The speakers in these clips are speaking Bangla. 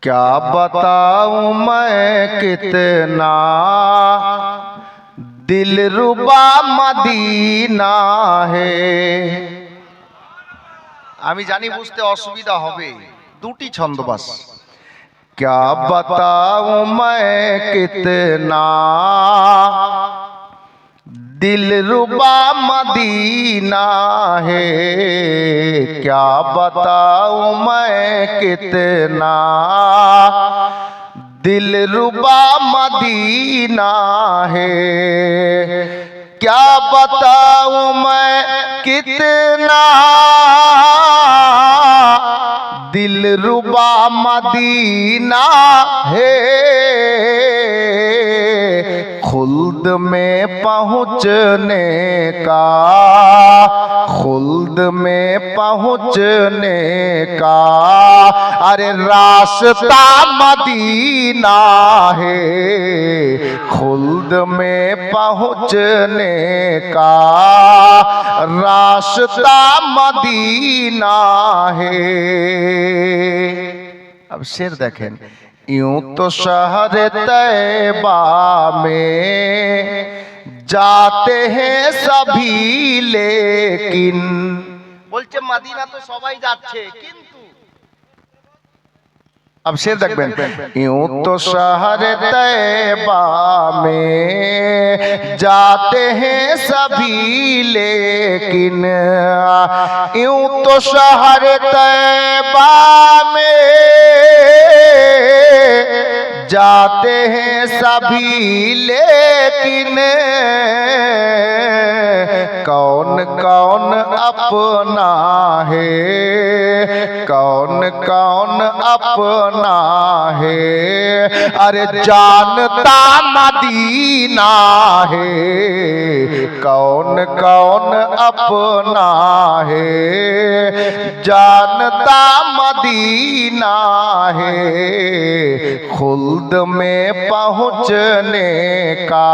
क्या बताऊं मैं कितना दिलरुबा मदीना है। আমি জানি বুঝতে অসুবিধা হবে, দুটি ছন্দ বাস। क्या बताऊं मैं कितना दिलरुबा मदीना है। क्या बताऊं मैं कितना दिलरुबा मदीना है। क्या बताऊं मैं कितना दिलरुबा मदीना है। खुल्द में पहुँचने का, खुल्द में पहुँचने का अरे रास्ता मदीना है। खुल्द में पहुँचने का रास्ता मदीना है। अब शेर देखें, यूं तो शहर तैबा में जाते हैं सभी लेकिन बोलছে मदीना तो সবাই যাচ্ছে কিন্তু अब शेर देखबें, यूं तो शहर तैबा में जाते हैं सभी लेकिन यूं तो शहर तैबा में जाते हैं सभी लेकिन कौन कौन अपना है, कौन कौन अपना है अरे जानता मदीना है। कौन कौन अपना है जानता मदीना है। खुल्द में पहुँचने का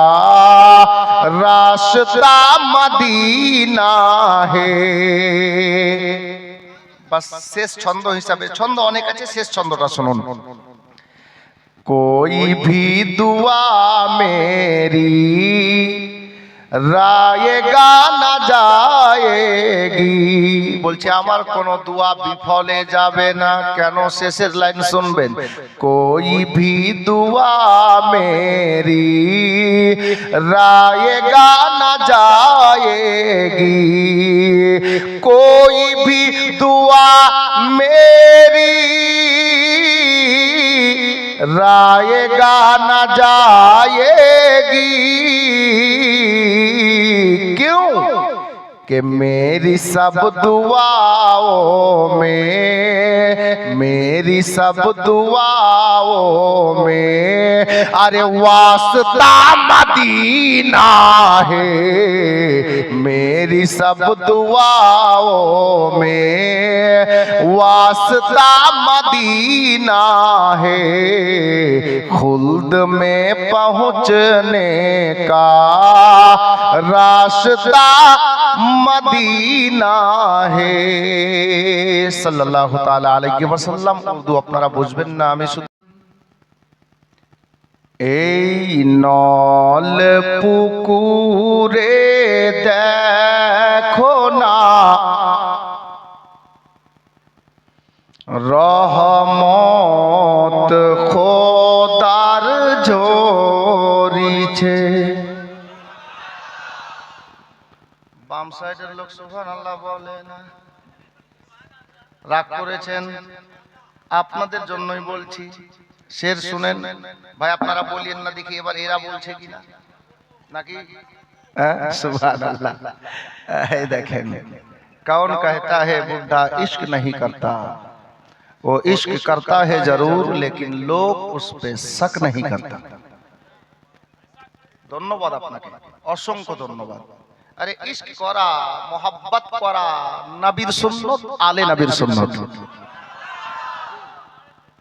रास्ता मदीना है। बस शेष छंद हिसाबे छंद अनेक आछे, शेष छंदटा शुनुन। कोई भी दुआ मेरी रायगा ना जाएगी बोलছে আমার কোনো दुआ বিফলে যাবে না। কেন? শেষের লাইন শুনবেন, कोई भी दुआ मेरी रायगा ना जाएगी। कोई भी दुआ मेरी रायगा ना जाएगी। क्यों? कि मेरी सब दुआओं में, मेरी सब दुआओं में अरे वास्ता मदीना है। मेरी सब दुआओं में वास्ता मदीना है। खुल्द में पहुँचने का रास्ता मदीना है। सल्लल्लाहु ताला अलैहि वसल्लम। उर्दू अपनारा बुझबेन ना, आमी शुधु এই নল পুকুরে দেখো না রহমত খোদার ঝরিছে। বাম সাইডের লোক সুবহানাল্লাহ বলে না, রাগ করেছেন, আপনাদের জন্যই বলছি। शेर सुनेन भाई, আপনারা বলিয়েন না দেখি এবার এরা বলছে কিনা নাকি। सुभानअल्लाह। देखें, कौन कहता है बुढ़ा इश्क नहीं करता, वो इश्क करता है जरूर लेकिन लोग उस पे शक नहीं करता। धन्यवाद আপনাকে, অসংখ্য ধন্যবাদ। আরে ইশক করা, মোহাব্বত করা নবীর সুন্নত, আলে নবীর সুন্নত।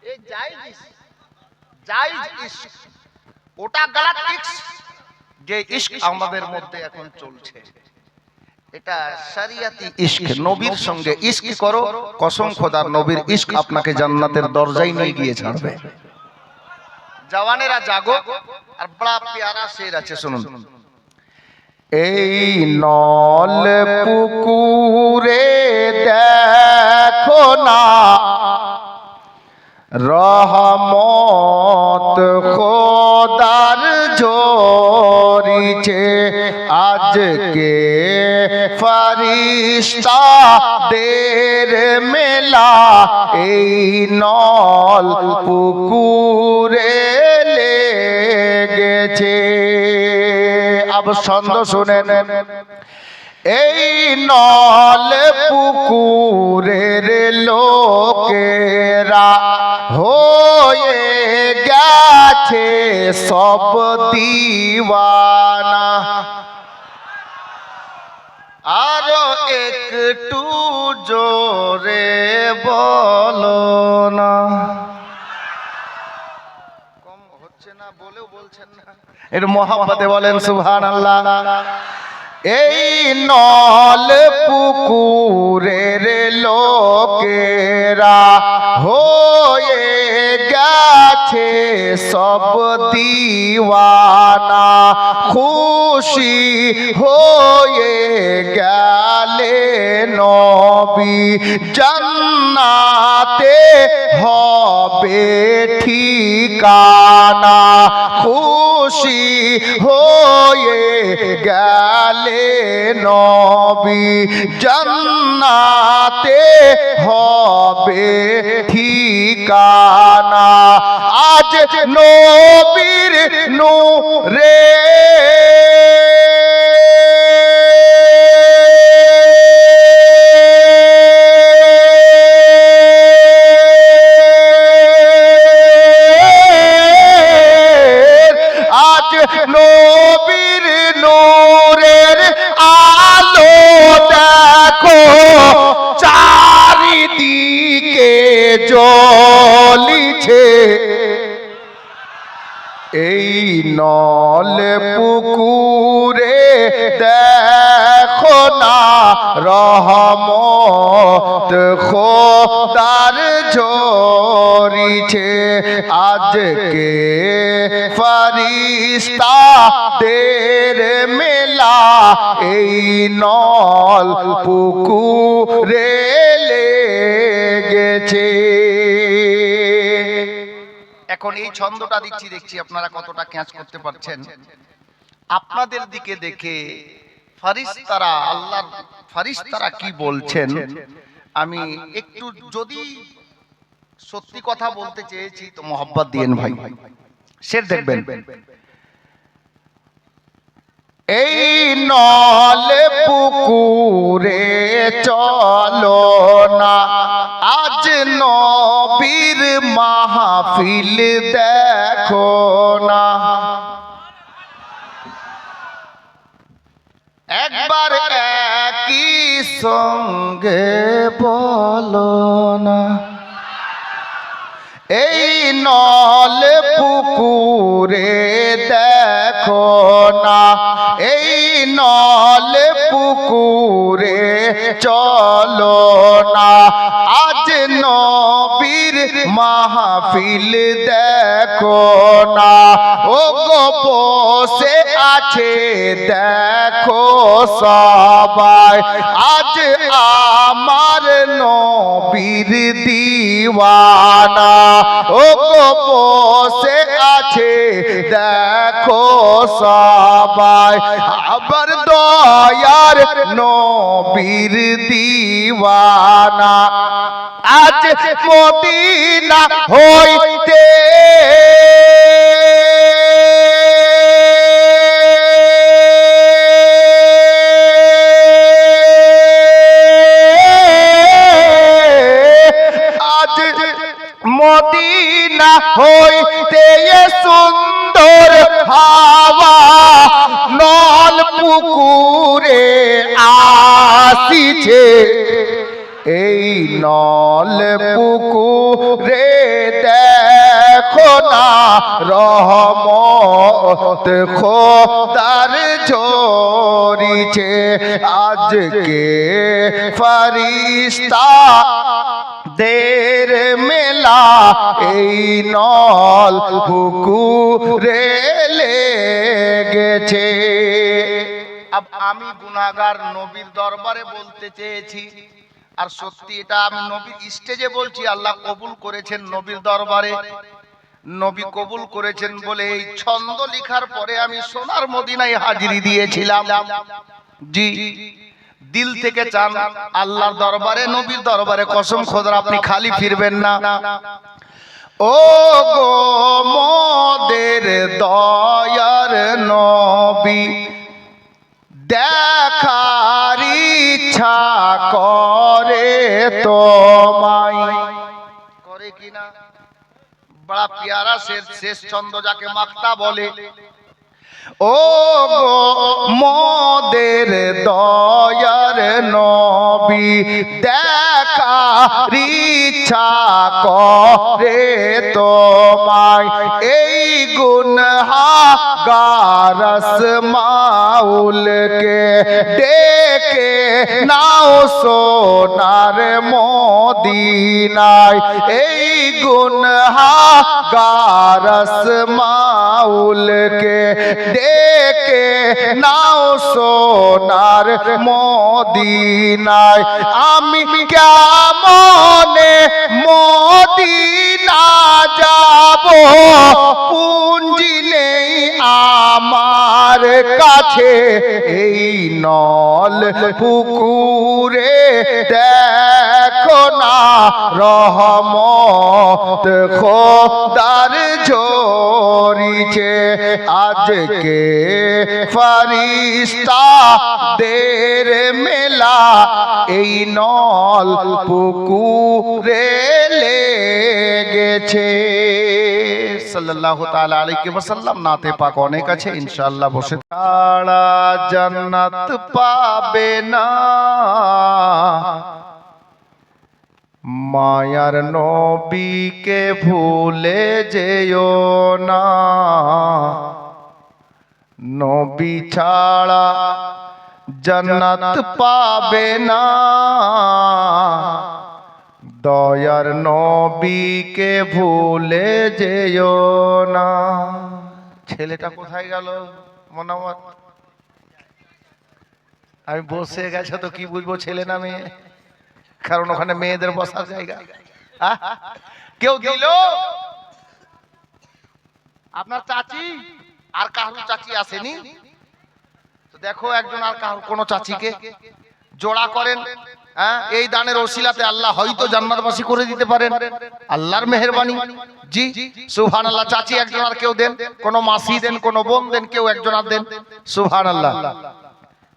এই জায়েজ জায়েজ ইশক, ওটা গলত ইশক যে ইশক আমাদের মধ্যে এখন চলছে। এটা শরিয়াতি ইশক, নবীর সঙ্গে ইশক করো, কসম খোদার নবীর ইশক আপনাকে জান্নাতের দরজায় নিয়ে গিয়ে ছাড়বে। জওয়ানেরা জাগো, আর বড় প্যারা শের আছে শুনুন। এই নল পুকুরে দেখো না রহমত খোদার ঝরিছে, আজকে ফরিস্তাদের মেলা এই নল পুকুরে লেগেছে। আব ছন্দ শুনেন। এই নল পুকুরের লোকেরা হয়ে গেছে সব দিওয়ানা, আরো একটু জোরে বলো না। কম হচ্ছে না, বলেও বলছেন না, এর মোহাম্মতে বলেন সুবহানাল্লাহ। এই নল পুকুরের লোকেরা হয়ে গেছে সব দিওয়ানা, খুশি হয়ে গেলে নবী জান্নাতে হবে ঠিকানা, খুশি হয়ে গেলে নবী জান্নাতে হবে ঠিকানা। আজ নবীর নূরে নবীর নূরের আলো দেখো চারিদিকে জ্বলিছে, এই নল পুকুরে দেখো না রহমত খোদার ঝরিছে, আজকে ফরিস্তাদের মেলা এই নল পুকুরে লেগেছে। এখন এই ছন্দটা দিচ্ছি, দেখছি আপনারা কতটা ক্যাচ করতে পারছেন। আপনাদের দিকে দেখে ফেরেশতারা, আল্লাহর ফেরেশতারা কি বলছেন আমি একটু, যদি সত্যি কথা বলতে চেয়েছি তো মোহাব্বত দিয়েন ভাই, শের দেখবেন। এই নল পুকুরে চলো না, আজ নবীর মাহফিল দেখো না, একবার একই সঙ্গে বলো না। এই নল পুকুরে দেখো না, এই নল পুকুরে চলো না, আজ নবীর মাহফিল দেখো না। ও গো বসে আছে দেখো সবাই, আজ আমার নবীর দিওয়ানা। ও গো বসে আছে দেখো সবাই, আবার দয়ার নবীর দিওয়ানা। আজ মদিনা হইতে মদিনা হইতে সুন্দর হাওয়া নল পুকুরে আসিছে, এই নল পুকুরে দেখো না রহমত খোদার ঝরিছে। ঝরিছে আজকে ফরিস্তা দের মেলা এই নল পুকুরে লেগেছে। আমি গুনাহগার নবীর দরবারে বলতে চেয়েছি, আর সত্যি এটা আমি নবীর স্টেজে বলছি, আল্লাহ কবুল করেছেন নবীর দরবারে, নবী কবুল করেছেন বলে এই ছন্দ লেখার পরে আমি সোনার মদিনায় হাজিরি দিয়েছিলাম। জি, দিল থেকে চান আল্লাহর দরবারে, নবীর দরবারে কসম খোদার আপনি খালি ফিরবেন না। ও গো মোদের দয়ার নবী, দেখার ইচ্ছা করে তোমায়, করে কিনা? বড় প্যারা শেষ ছন্দ যাকে মাক্তা বলে। ও গো মোদের দয়ার নবী, দেখার ইচ্ছা করে তোমায়, এই গুনহাগার আসমাউলকে ডেকে নাও সোনার মদিনায়, এই গুনহাগার আসমাউলকে ডেকে নাও সোনার মদিনায়। আমি কেমনে মদিনা যাব, পুঞ্জি নেই আমার কাছে, এই নল পুকুরে দেখো না রহমত খোদার ঝরিছে আজকে ফরিস্তা দের মেলা এই নল পুকুরে লেগেছে। সাল্লাল্লাহু তাআলা আলাইহি ওয়াসাল্লাম। নাতে পাক অনেক আছে, ইনশাআল্লাহ বসে ছাড়া জান্নাত পাবে না, মায়ার নবীকে ভুলে যেও না, নবী ছাড়া জান্নাত পাবে না, দয়ার নবীকে ভুলে যেও না। ছেলেটা কোথায় গেল? মনে হয় আমি বসে গেছে তো কি বুঝবো ছেলে না মেয়ে, কারণ ওখানে মেয়েদের বসার জায়গা। কেউ দিল? আপনার চাচি আর কারো চাচি আসেনি তো দেখো একজন আর কারো কোনো চাচিকে জোড়া করেন। এই দানের ওসিলাতে আল্লাহ হয়তো জান্নাতবাসী করে দিতে পারেন, আল্লাহর মেহেরবানি। জি সুবহানাল্লাহ। চাচি একজন আর কেউ দেন, কোন মাসি দেন, কোন বোন দেন, কেউ একজন আর দেন। সুবহানাল্লাহ।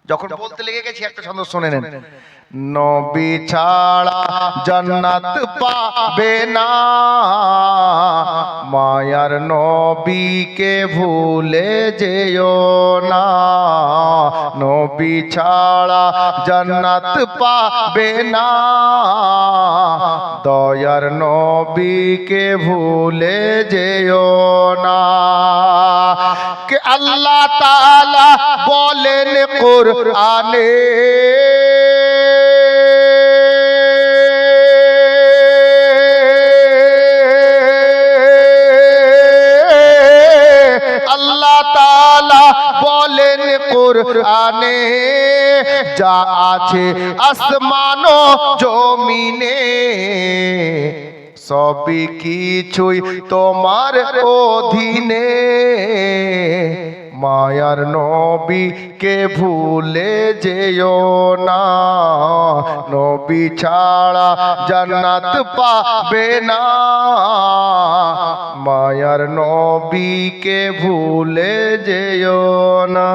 যখন বলতে লেগে গেছি একটা ছন্দ শুনে নেন। নবী ছাড়া জান্নাত পাবে না, মায়ার নবীকে ভুলে যেও না, নবী ছাড়া জান্নাত পাবে না, দয়ার নবীকে ভুলে যেও না। কে আল্লাহ তাআলা বলেন কোরআনে, আল্লাহ তাআলা বলেন কোরআনে, যা আছে আসমান ও জমিনে সবই কিছুই তোমার অধীনে, মায়ার নবীকে ভুলে যেও না, নবী ছাড়া জান্নাত পাবে না, মায়ার নবীকে ভুলে যেও না।